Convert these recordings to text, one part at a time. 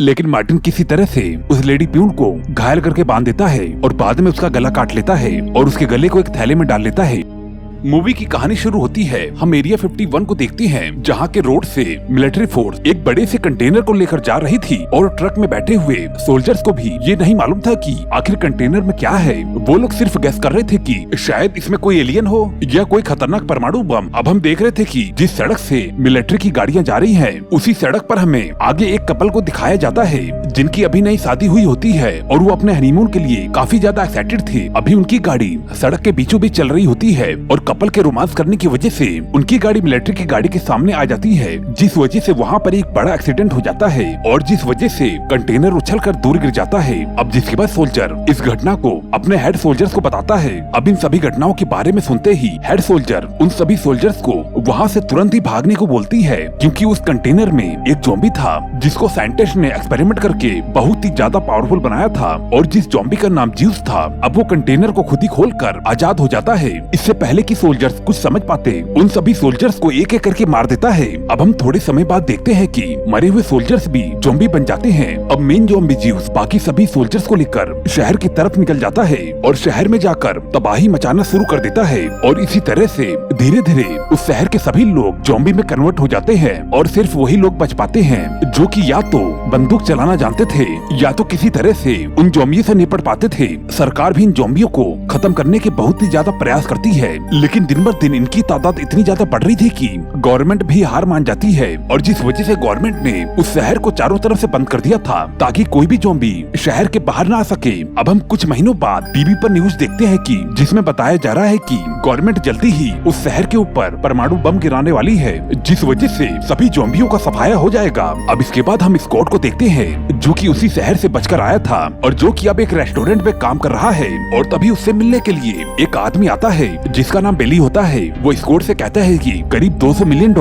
लेकिन मार्टिन किसी तरह से उस लेडी प्यून को घायल करके बांध देता है और बाद में उसका गला काट लेता है और उसके गले को एक थैले में डाल लेता है। मूवी की कहानी शुरू होती है, हम एरिया 51 को देखते हैं जहाँ के रोड से मिलिट्री फोर्स एक बड़े से कंटेनर को लेकर जा रही थी और ट्रक में बैठे हुए सोल्जर्स को भी ये नहीं मालूम था कि आखिर कंटेनर में क्या है। वो लोग सिर्फ गैस कर रहे थे कि शायद इसमें कोई एलियन हो या कोई खतरनाक परमाणु बम। अब हम देख रहे थे कि जिस सड़क से मिलिट्री की गाड़ियाँ जा रही है उसी सड़क पर हमें आगे एक कपल को दिखाया जाता है जिनकी अभी नई शादी हुई होती है और वो अपने हनीमून के लिए काफी ज्यादा एक्साइटेड थे। अभी उनकी गाड़ी सड़क के बीचों बीच चल रही होती है और कपल के रोमांस करने की वजह से उनकी गाड़ी मिलिट्री की गाड़ी के सामने आ जाती है, जिस वजह से वहाँ पर एक बड़ा एक्सीडेंट हो जाता है और जिस वजह से कंटेनर उछलकर दूर गिर जाता है। अब जिसके बाद सोल्जर इस घटना को अपने हेड सोल्जर्स को बताता है। अब इन सभी घटनाओं के बारे में सुनते ही हेड सोल्जर उन सभी सोल्जर्स को वहाँ से तुरंत ही भागने को बोलती है, क्योंकि उस कंटेनर में एक ज़ॉम्बी था जिसको साइंटिस्ट ने एक्सपेरिमेंट करके बहुत ही ज्यादा पावरफुल बनाया था और जिस ज़ॉम्बी का नाम ज्यूस था। अब वो कंटेनर को खुद ही खोलकर आजाद हो जाता है। इससे पहले कि सोल्जर्स कुछ समझ पाते उन सभी सोल्जर्स को एक एक करके मार देता है। अब हम थोड़े समय बाद देखते हैं कि मरे हुए सोल्जर्स भी ज़ॉम्बी बन जाते हैं। अब मेन ज़ॉम्बी ज्यूस बाकी सभी सोल्जर्स को लेकर शहर की तरफ निकल जाता है और शहर में जाकर तबाही मचाना शुरू कर देता है और इसी तरह से धीरे धीरे उस शहर के सभी लोग ज़ॉम्बी में कन्वर्ट हो जाते हैं और सिर्फ वही लोग बच पाते हैं जो कि या तो बंदूक चलाना जानते थे या तो किसी तरह से उन ज़ॉम्बियों से निपट पाते थे। सरकार भी इन ज़ॉम्बियों को खत्म करने के बहुत ही ज्यादा प्रयास करती है, लेकिन दिन बर दिन इनकी तादाद इतनी ज्यादा बढ़ रही थी कि गवर्नमेंट भी हार मान जाती है और जिस वजह से गवर्नमेंट ने उस शहर को चारों तरफ से बंद कर दिया था ताकि कोई भी ज़ॉम्बी शहर के बाहर ना आ सके। अब हम कुछ महीनों बाद टीवी पर न्यूज देखते हैं कि जिसमें बताया जा रहा है कि गवर्नमेंट जल्दी ही उस शहर के ऊपर परमाणु बम गिराने वाली है, जिस वजह से सभी ज़ॉम्बियों का सफाया हो जाएगा। अब इसके बाद हम स्कॉट को देखते हैं जो कि उसी शहर से बचकर आया था और जो कि अब एक रेस्टोरेंट में काम कर रहा है और तभी उससे मिलने के लिए एक आदमी आता है जिसका नाम बेली होता है। वो स्कॉट से कहता है कि करीब $200 मिलियन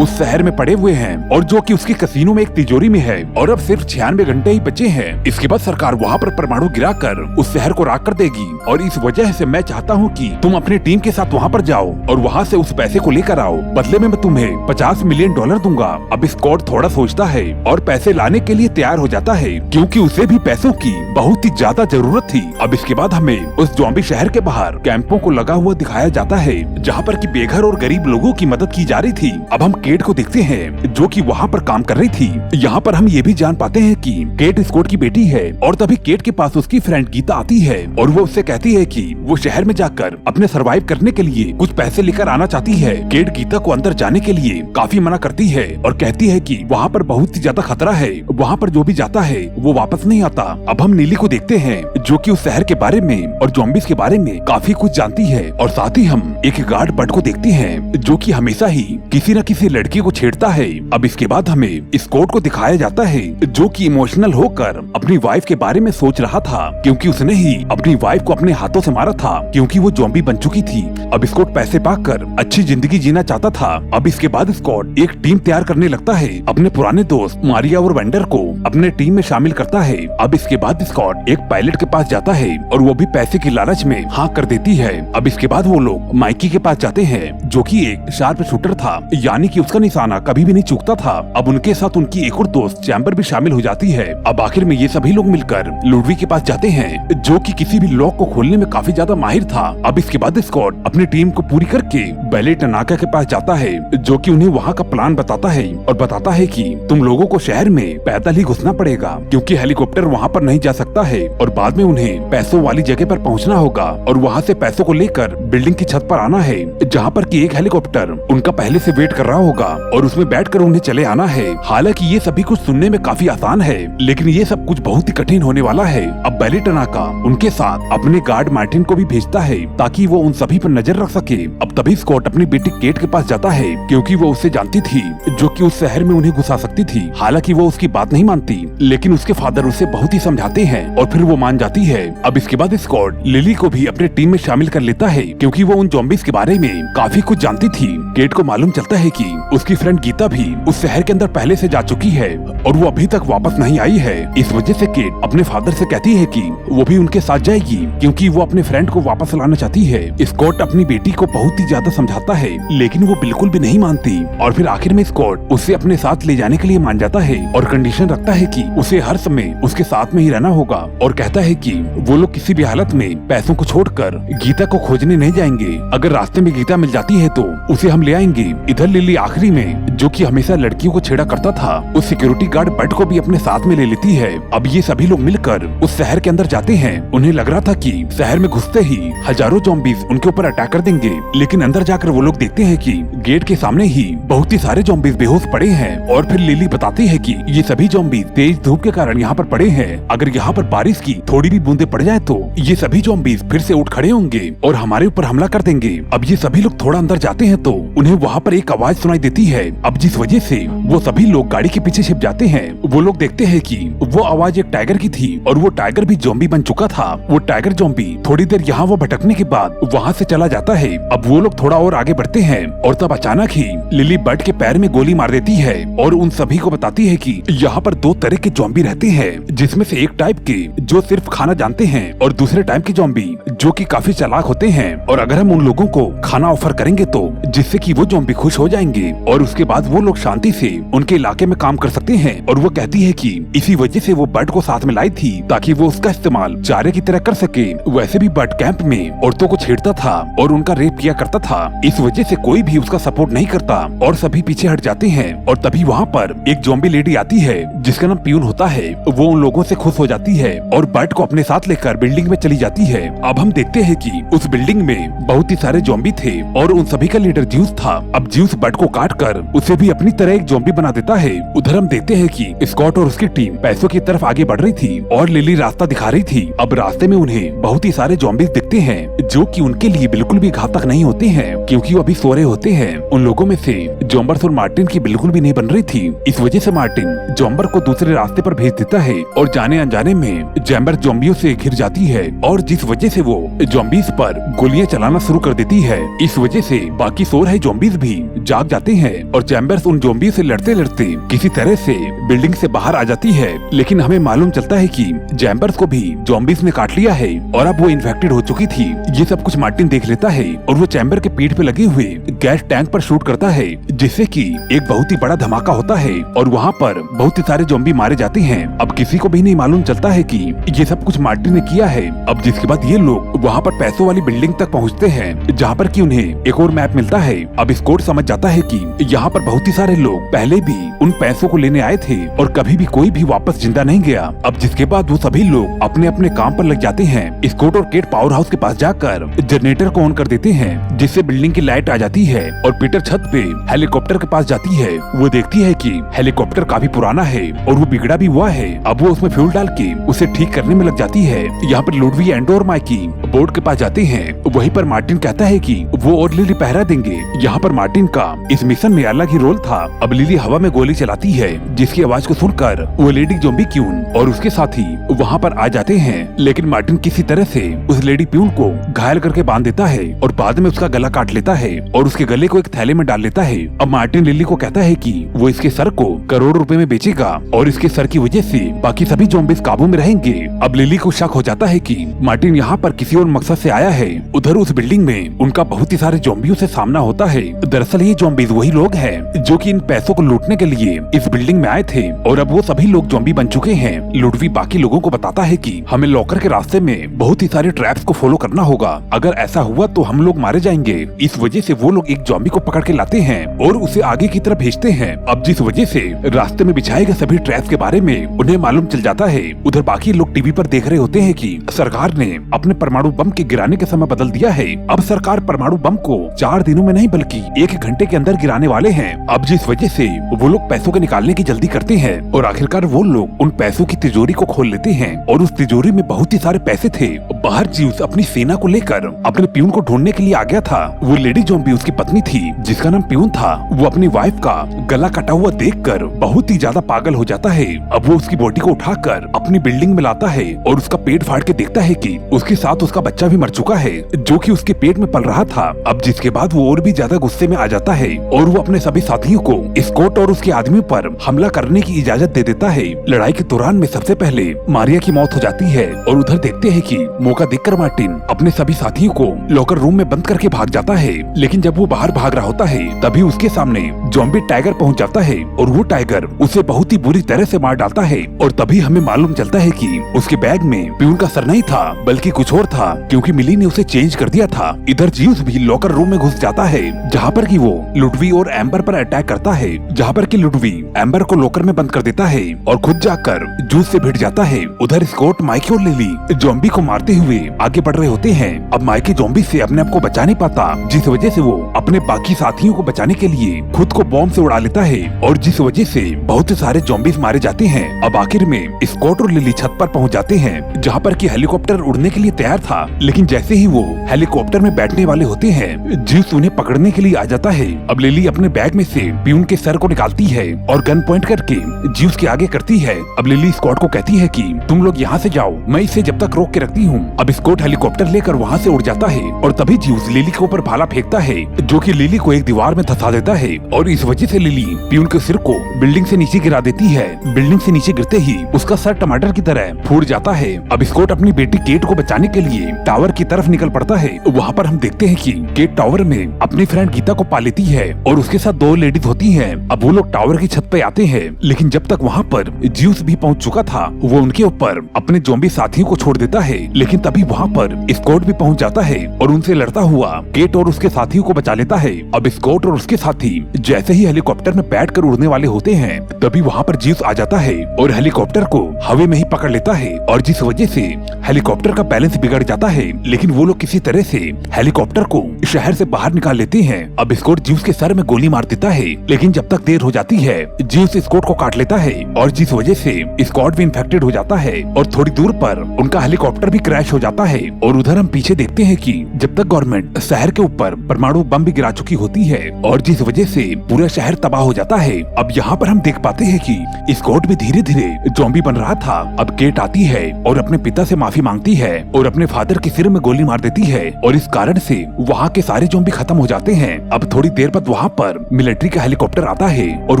उस शहर में पड़े हुए हैं और जो कि उसके कसीनो में एक तिजोरी में है और अब सिर्फ 96 घंटे ही बचे हैं। इसके बाद सरकार वहाँ पर परमाणु गिराकर उस शहर को राख कर देगी और इस वजह से मैं चाहता हूँ कि तुम अपनी टीम के साथ वहाँ पर जाओ और वहाँ से उस पैसे को लेकर आओ, बदले में मैं तुम्हें $50 मिलियन दूंगा। अब स्कॉट थोड़ा सोचता है और पैसे लाने के लिए तैयार हो जाता है क्योंकि उसे भी पैसों की बहुत ही ज्यादा जरूरत थी। अब इसके बाद हमें उस ज़ॉम्बी शहर के बाहर कैंपों को लगा हुआ दिखाया जाता है जहाँ पर कि बेघर और गरीब लोगों की मदद की जा रही थी। अब हम केट को देखते हैं जो कि वहाँ पर काम कर रही थी। यहाँ पर हम ये भी जान पाते हैं कि केट स्कॉट की बेटी है और तभी केट के पास उसकी फ्रेंड गीता आती है और वो उससे कहती है कि वो शहर में जाकर अपने सर्वाइव करने के लिए कुछ पैसे लेकर आना चाहती है। केट गीता को अंदर जाने के लिए काफी मना करती है और कहती है कि वहाँ पर बहुत ही ज्यादा खतरा है, वहाँ पर जो भी जाता है वो वापस नहीं आता। अब हम नीली को देखते हैं जो कि उस शहर के बारे में और ज़ॉम्बीज़ के बारे में काफी कुछ जानती है और साथ ही हम एक गार्ड बर्ड को देखते हैं जो कि हमेशा ही किसी न किसी लड़की को छेड़ता है। अब इसके बाद हमें स्कॉट को दिखाया जाता है जो कि इमोशनल होकर अपनी वाइफ के बारे में सोच रहा था क्योंकि उसने ही अपनी वाइफ को अपने हाथों से मारा था क्योंकि वो ज़ॉम्बी बन चुकी थी। अब स्कॉट पैसे पाकर अच्छी जिंदगी जीना चाहता था। अब इसके बाद स्कॉट एक टीम तैयार करने लगता है, अपने पुराने दोस्त मारिया और वेंडर को अपने टीम में शामिल करता है। अब इसके बाद स्कॉट एक पायलट के पास जाता है और वो भी पैसे की लालच में हाँ कर देती है। अब इसके बाद वो लोग माइकी के पास जाते हैं जो कि एक शार्प शूटर था, यानी कि उसका निशाना कभी भी नहीं चूकता था। अब उनके साथ उनकी एक और दोस्त चैम्बर भी शामिल हो जाती है। अब आखिर में ये सभी लोग मिलकर लुडवी के पास जाते हैं जो कि किसी भी लॉक को खोलने में काफी ज्यादा माहिर था। अब इसके बाद स्कॉट अपनी टीम को पूरी करके बेले टनाका के पास जाता है जो कि उन्हें वहाँ का प्लान बताता है और बताता है कि तुम लोगों को शहर में पैदल ही घुसना पड़ेगा क्योंकि हेलीकॉप्टर वहाँ पर नहीं जा सकता है और बाद में उन्हें पैसों वाली जगह पर पहुँचना होगा और वहाँ से पैसों को लेकर बिल्डिंग की छत पर आना है जहाँ पर कि एक हेलीकॉप्टर उनका पहले से वेट कर रहा होगा और उसमें बैठकर उन्हें चले आना है। हालांकि ये सभी कुछ सुनने में काफी आसान है लेकिन ये सब कुछ बहुत ही कठिन होने वाला है। अब बेले टनाका उनके साथ अपने गार्ड मार्टिन को भी भेजता है ताकि वो उन सभी पर नजर रख सके। अब तभी स्कॉट अपनी बेटी केट के पास जाता है क्योंकि वो उससे जानती थी जो कि उस शहर में उन्हें घुसा सकती थी। हालांकि वो उसकी बात नहीं मानती लेकिन उसके फादर उसे बहुत ही समझाते हैं और फिर वो मान जाती है। अब इसके बाद स्कॉट लिली को भी अपने टीम में शामिल कर लेता है क्योंकि वो उन ज़ॉम्बीज़ के बारे में काफी कुछ जानती थी। केट को मालूम चलता है कि उसकी फ्रेंड गीता भी उस शहर के अंदर पहले से जा चुकी है और वो अभी तक वापस नहीं आई है। इस वजह से केट अपने फादर से कहती है कि वो भी उनके साथ जाएगी क्योंकि वो अपने फ्रेंड को वापस लाना चाहती है। स्कॉट अपनी बेटी को बहुत ही ज्यादा समझाता है लेकिन वो बिल्कुल भी नहीं मानती और फिर आखिर में स्कॉट उसे अपने साथ ले जाने के लिए मान जाता है और कंडीशन रखता है कि उसे हर समय उसके साथ में ही रहना होगा और कहता है कि वो लोग किसी भी हालत में पैसों को छोड़कर गीता को खोजने नहीं जाएंगे। अगर रास्ते में गीता मिल जाती है तो उसे हम ले आएंगे। इधर लिली आखिरी में, जो कि हमेशा लड़कियों को छेड़ा करता था, उस सिक्योरिटी गार्ड बट को भी अपने साथ में ले लेती है। अब ये सभी लोग मिलकर उस शहर के अंदर जाते हैं। उन्हें लग रहा था कि शहर में घुसते ही हजारों ज़ॉम्बीज़ उनके ऊपर अटैक कर देंगे, लेकिन अंदर जाकर वो लोग देखते हैं कि गेट के सामने ही बहुत ही सारे ज़ॉम्बीज़ बेहोश पड़े हैं। और फिर लिली बताती है कि ये सभी ज़ॉम्बीज़ तेज धूप के कारण यहाँ पर पड़े हैं। अगर यहाँ पर बारिश की थोड़ी भी बूंदे पड़ जाए तो ये सभी ज़ॉम्बीज़ फिर से उठ खड़े होंगे और हमारे ऊपर हमला कर देंगे। अब ये सभी लोग थोड़ा अंदर जाते हैं तो उन्हें वहाँ पर एक आवाज सुनाई देती है। अब जिस वजह से वो सभी लोग गाड़ी के पीछे छिप जाते हैं। वो लोग देखते हैं कि वो आवाज एक टाइगर की थी और वो टाइगर भी ज़ॉम्बी बन चुका था। वो टाइगर ज़ॉम्बी थोड़ी देर यहाँ वो भटकने के बाद वहाँ से चला जाता है। अब वो लोग थोड़ा और आगे बढ़ते हैं और तब अचानक ही लिली बट के पैर में गोली मार देती है और उन सभी को बताती है कि यहाँ पर दो तरह के ज़ॉम्बी रहते हैं, जिसमें से एक टाइप के जो सिर्फ खाना जानते हैं और दूसरे टाइप के ज़ॉम्बी जो कि काफी चालाक होते हैं। और अगर हम उन लोगों को खाना ऑफर करेंगे तो जिससे कि वो ज़ॉम्बी खुश हो जाएंगे और उसके बाद वो लोग शांति से उनके इलाके में काम कर सकते हैं। और वो कहती है कि इसी वजह से वो बट को साथ में लाई थी ताकि वो उसका इस्तेमाल चारे की तरह कर सके। वैसे भी बट कैंप में औरतों को छेड़ता था और उनका रेप किया करता था, इस वजह से कोई भी उसका सपोर्ट नहीं करता और सभी पीछे हट जाते हैं। और तभी वहाँ पर एक ज़ॉम्बी लेडी आती है जिसका नाम प्यून होता है। वो उन लोगों से खुश हो जाती है और बट को अपने साथ लेकर बिल्डिंग में चली जाती है। अब हम देखते हैं कि उस बिल्डिंग में बहुत ही सारे ज़ॉम्बी थे और उन सभी का लीडर ज्यूस था। अब ज्यूस बट को काट कर उसे भी अपनी तरह एक ज़ॉम्बी बना देता है। उधर हम देखते हैं कि स्कॉट और उसकी टीम पैसों की तरफ आगे बढ़ रही थी और लिली रास्ता दिखा रही थी। अब रास्ते में उन्हें बहुत ही सारे ज़ॉम्बीज़ दिखते हैं जो कि उनके लिए बिल्कुल भी घातक नहीं होते हैं क्योंकि वो अभी सो रहे होते हैं। उन लोगों में से जॉम्बर्स और मार्टिन की बिल्कुल भी नहीं बन रही थी। इस वजह से मार्टिन जॉम्बर को दूसरे रास्ते पर भेज देता है और जाने अनजाने में जैम्बर ज़ॉम्बियों से घिर जाती है और जिस वजह से वो ज़ॉम्बीज़ पर गोलियां चलाना शुरू कर देती है। इस वजह से बाकी सो रहे ज़ॉम्बीज़ भी जाग जाते हैं और चैम्बर्स उन ज़ॉम्बी से लड़ते लड़ते किसी तरह से बिल्डिंग से बाहर आ जाती है। लेकिन हमें मालूम चलता है कि चैम्बर्स को भी ज़ॉम्बीज़ ने काट लिया है और अब वो इन्फेक्टेड हो चुकी थी। ये सब कुछ मार्टिन देख लेता है और वो चैम्बर के पीठ पे लगे हुए गैस टैंक पर शूट करता है जिससे कि एक बहुत ही बड़ा धमाका होता है और वहाँ पर बहुत ही सारे ज़ॉम्बी मारे जाते हैं। अब किसी को भी नहीं मालूम चलता है कि ये सब कुछ मार्टिन ने किया है। अब जिसके बाद ये लोग वहाँ पर पैसों वाली बिल्डिंग तक पहुँचते हैं जहाँ पर कि उन्हें एक और मैप मिलता है। अब स्कॉट समझ जाता है कि यहाँ पर बहुत ही सारे लोग पहले भी उन पैसों को लेने आए थे और कभी भी कोई भी वापस जिंदा नहीं गया। अब जिसके बाद वो सभी लोग अपने अपने काम पर लग जाते हैं। स्कॉट और केट पावर हाउस के पास जाकर जनरेटर को ऑन कर देते हैं जिससे बिल्डिंग की लाइट आ जाती है और पीटर छत पे हेलीकॉप्टर के पास जाती है। वो देखती है कि हेलीकॉप्टर काफी पुराना है और वो बिगड़ा भी हुआ है। अब वो उसमें फ्यूल डाल के उसे ठीक करने में लग जाती है। यहाँ पर लुडवी एंडो और माइकी बोर्ड के पास जाते हैं। वहीं पर मार्टिन कहता है कि वो और लिली पहरा देंगे। यहाँ पर मार्टिन का इस मिशन में अलग ही रोल था। अब लिली हवा में गोली चलाती है जिसकी आवाज को सुनकर वो लेडी ज़ॉम्बी क्यून और उसके साथी वहाँ पर आ जाते हैं। लेकिन मार्टिन किसी तरह से उस लेडी प्यून को घायल करके बांध देता है और बाद में उसका गला काट लेता है और उसके गले को एक थैले में डाल लेता है। अब मार्टिन लिली को कहता है कि वो इसके सर को करोड़ों रुपए में बेचेगा और इसके सर की वजह से बाकी सभी ज़ॉम्बीज़ काबू में रहेंगे। अब लिली को शक हो जाता है कि मार्टिन यहाँ पर किसी और मकसद से आया है। उधर उस बिल्डिंग में उनका बहुत ही सारे ज़ॉम्बियों से सामना होता है। दरअसल ये ज़ॉम्बीज़ वही लोग हैं जो कि इन पैसों को लूटने के लिए इस बिल्डिंग में आए थे और अब वो सभी लोग ज़ॉम्बी बन चुके हैं। लुडवी बाकी लोगों को बताता है कि हमें लॉकर के रास्ते में बहुत ही सारे ट्रैप्स को फॉलो करना होगा, अगर ऐसा हुआ तो हम लोग मारे जाएंगे। इस वजह से वो लोग एक ज़ॉम्बी को पकड़ के लाते हैं और उसे आगे की तरफ भेजते हैं। अब जिस वजह से रास्ते में बिछाए गए सभी ट्रैप्स के बारे में उन्हें मालूम चल जाता है। उधर बाकी लोग टीवी पर देख रहे होते हैं कि सरकार ने अपने परमाणु बम के गिराने का समय बदल दिया है। अब सरकार परमाणु बम को 4 दिनों में नहीं बल्कि 1 घंटे के अंदर गिराने वाले हैं। अब जिस वजह से वो लोग पैसों के निकालने की जल्दी करते हैं और आखिरकार वो लोग उन पैसों की तिजोरी को खोल लेते हैं और उस तिजोरी में बहुत ही सारे पैसे थे। बाहर ज्यूस अपनी सेना को लेकर अपने प्यून को ढूंढने के लिए आ गया था। वो लेडी ज़ॉम्बी उसकी पत्नी थी जिसका नाम प्यून था। वो अपनी वाइफ का गला कटा हुआ देखकर बहुत ही ज्यादा पागल हो जाता है। अब वो उसकी बॉडी को उठाकर अपनी बिल्डिंग में लाता है और उसका पेट फाड़ के देखता है कि उसके साथ उसका बच्चा भी मर चुका है जो कि उसके पेट में पल रहा था। अब जिसके बाद वो और भी ज्यादा गुस्से में आ जाता है और वो अपने सभी साथियों को स्कॉट और उसके आदमी पर हमला करने की इजाजत दे देता है। लड़ाई के दौरान में सबसे पहले मारिया की मौत हो जाती है और उधर देखते हैं कि मौका देखकर मार्टिन अपने सभी साथियों को लॉकर रूम में बंद करके भाग जाता है। लेकिन जब वो बाहर भाग रहा होता है तभी उसके सामने ज़ॉम्बी टाइगर पहुंच जाता है और वो टाइगर उसे बहुत ही बुरी तरह से मार डालता है। और तभी हमें मालूम चलता है कि उसके बैग में प्यून का सर नहीं था बल्कि कुछ और था, क्योंकि मिली ने उसे चेंज कर दिया था। इधर ज्यूस भी लॉकर रूम में घुस जाता है जहाँ पर कि वो लुडवी और एम्बर पर अटैक करता है, जहाँ पर कि लुडवी एम्बर को लॉकर में बंद कर देता है और खुद जाकर जूस से भिड़ जाता है। उधर स्कॉट, माइकी और लिली ज़ॉम्बी को मारते हुए आगे बढ़ रहे होते हैं। अब माइकी ज़ॉम्बी से अपने आप को बचा नहीं पाता, जिस वजह से वो अपने बाकी साथियों को बचाने के लिए खुद को बॉम्ब से उड़ा लेता है और जिस वजह से बहुत सारे ज़ॉम्बीज मारे जाते हैं। अब आखिर में स्कॉट और लिली छत पर पहुंच जाते हैं जहां पर कि हेलीकॉप्टर उड़ने के लिए तैयार था। लेकिन जैसे ही वो हेलीकॉप्टर में बैठने वाले होते हैं ज्यूस उन्हें पकड़ने के लिए आ जाता है। अब लिली अपने बैग में से प्यून के सर को निकालती है और गन पॉइंट करके ज्यूस के आगे करती है। अब लिली स्कॉट को कहती है कि तुम लोग यहाँ से जाओ, मैं इसे जब तक रोक के रखती हूँ। अब स्कॉट हेलीकॉप्टर लेकर वहाँ से उड़ जाता है और तभी ज्यूस लिली के ऊपर भाला फेंकता है जो कि लिली को एक दीवार में धंसा देता है और इस वजह से लिली प्यून के सिर को बिल्डिंग से नीचे गिरा देती है। बिल्डिंग से नीचे गिरते ही उसका सर टमाटर की तरह फूट जाता है। अब स्कॉट अपनी बेटी केट को बचाने के लिए टावर की तरफ निकल पड़ता है। वहाँ पर हम देखते हैं कि केट टावर में अपनी फ्रेंड गीता को पा लेती है और उसके साथ दो लेडीज होती हैं। अब वो लोग टावर की छत पे आते हैं, लेकिन जब तक वहाँ पर ज्यूस भी पहुँच चुका था वो उनके ऊपर अपने ज़ॉम्बी साथियों को छोड़ देता है। लेकिन तभी वहाँ पर स्कॉट भी पहुँच जाता है और उनसे लड़ता हुआ केट और उसके साथियों को बचा लेता है। अब स्कॉट और उसके साथी जैसे ही हेलीकॉप्टर में बैठकर उड़ने वाले होते हैं तभी वहाँ पर ज्यूस आ जाता है और हेलीकॉप्टर को हवा में ही पकड़ लेता है और जिस वजह से हेलीकॉप्टर का बैलेंस बिगड़ जाता है। लेकिन वो लोग किसी तरह से हेलीकॉप्टर को शहर से बाहर निकाल लेते हैं। अब स्कॉट ज्यूस के सर में गोली मार देता है, लेकिन जब तक देर हो जाती है ज्यूस स्कॉट को काट लेता है और जिस वजह से स्कॉट भी इन्फेक्टेड हो जाता है और थोड़ी दूर पर उनका हेलीकॉप्टर भी क्रैश हो जाता है। और उधर हम पीछे देखते हैं कि जब तक गवर्नमेंट शहर के ऊपर परमाणु बम भी गिरा चुकी होती है और जिस वजह से पूरा शहर तबाह हो जाता है। अब यहाँ पर हम देख पाते हैं कि स्कॉट भी धीरे धीरे ज़ॉम्बी बन रहा था। अब केट आती है और अपने पिता से माफी मांगती है और अपने फादर के सिर में गोली मार देती है और इस कारण से वहाँ के सारे ज़ॉम्बी खत्म हो जाते हैं। अब थोड़ी देर बाद वहाँ पर मिलिट्री का हेलीकॉप्टर आता है और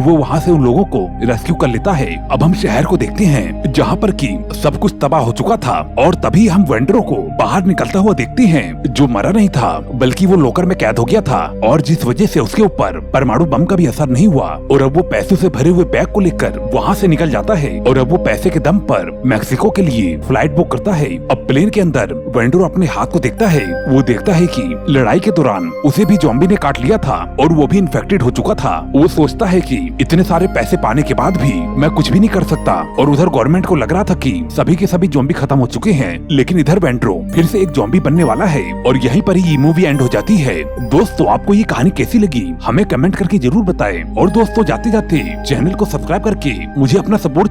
वो वहाँ से उन लोगों को रेस्क्यू कर लेता है। अब हम शहर को देखते हैं जहाँ पर कि सब कुछ तबाह हो चुका था और तभी हम वेंडरो को बाहर निकलता हुआ देखते हैं जो मरा नहीं था बल्कि वो लॉकर में कैद हो गया था और जिस वजह से उसके ऊपर परमाणु बम का भी असर नहीं हुआ और अब वो पैसों से भरे हुए बैग को लेकर वहाँ से निकल जाता है और अब वो पैसे के दम पर मैक्सिको के लिए फ्लाइट बुक करता है। अब प्लेन के अंदर वेंडरो अपने हाथ को देखता है, वो देखता है कि लड़ाई के दौरान उसे भी ज़ॉम्बी ने काट लिया था और वो भी इन्फेक्टेड हो चुका था। वो सोचता है कि इतने सारे पैसे पाने के बाद भी मैं कुछ भी नहीं कर सकता और उधर गवर्नमेंट को लग रहा था कि सभी के सभी ज़ॉम्बी खत्म हो चुके हैं। लेकिन इधर वेंडरो फिर से एक ज़ॉम्बी बनने वाला है और यहीं पर ही ये मूवी एंड हो जाती है। दोस्तों आपको ये कहानी कैसी लगी हमें कमेंट करके जरूर बताएं और दोस्तों जाते जाते चैनल को सब्सक्राइब करके मुझे अपना सपोर्ट